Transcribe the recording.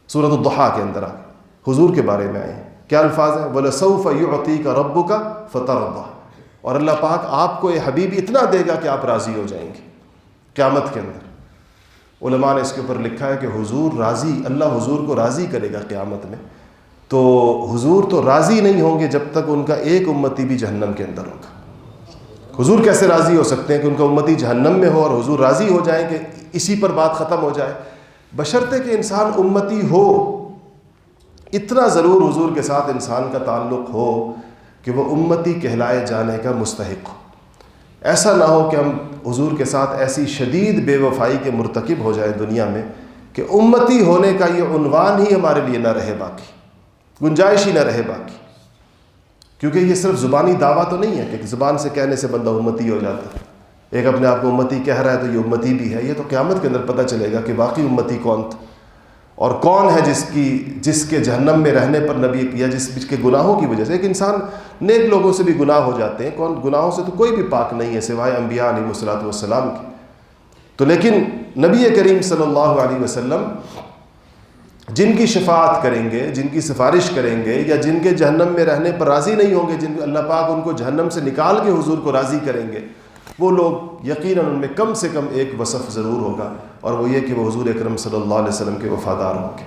سورۃ الضحیٰ کے اندر حضور کے بارے میں آئے ہیں. کیا الفاظ ہیں؟ وَلَسَوْفَ يُعْطِيكَ رَبُّكَ فَتَرْضَىٰ. اور اللہ پاک آپ کو اے حبیب اتنا دے گا کہ آپ راضی ہو جائیں گے قیامت کے اندر. علماء نے اس کے اوپر لکھا ہے کہ حضور راضی، اللہ حضور کو راضی کرے گا قیامت میں. تو حضور تو راضی نہیں ہوں گے جب تک ان کا ایک امتی بھی جہنم کے اندر ہوگا. حضور کیسے راضی ہو سکتے ہیں کہ ان کا امتی جہنم میں ہو اور حضور راضی ہو جائیں کہ اسی پر بات ختم ہو جائے؟ بشرطے کہ انسان امتی ہو، اتنا ضرور حضور کے ساتھ انسان کا تعلق ہو کہ وہ امتی کہلائے جانے کا مستحق ہو. ایسا نہ ہو کہ ہم حضور کے ساتھ ایسی شدید بے وفائی کے مرتکب ہو جائیں دنیا میں کہ امتی ہونے کا یہ عنوان ہی ہمارے لیے نہ رہے باقی، گنجائش ہی نہ رہے باقی. کیونکہ یہ صرف زبانی دعویٰ تو نہیں ہے کہ زبان سے کہنے سے بندہ امتی ہو جاتا ہے. ایک اپنے آپ کو امتی کہہ رہا ہے تو یہ امتی بھی ہے. یہ تو قیامت کے اندر پتہ چلے گا کہ واقعی امتی کون تھا اور کون ہے جس کے جہنم میں رہنے پر نبی یا جس کے گناہوں کی وجہ سے. ایک انسان نیک لوگوں سے بھی گناہ ہو جاتے ہیں، کون گناہوں سے تو کوئی بھی پاک نہیں ہے سوائے انبیاء علیہ الصلوۃ والسلام کے. تو لیکن نبی کریم صلی اللہ علیہ وسلم جن کی شفاعت کریں گے، جن کی سفارش کریں گے، یا جن کے جہنم میں رہنے پر راضی نہیں ہوں گے، جن اللہ پاک ان کو جہنم سے نکال کے حضور کو راضی کریں گے، وہ لوگ یقیناً ان میں کم سے کم ایک وصف ضرور ہوگا، اور وہ یہ کہ وہ حضور اکرم صلی اللہ علیہ وسلم کے وفادار ہوں گے.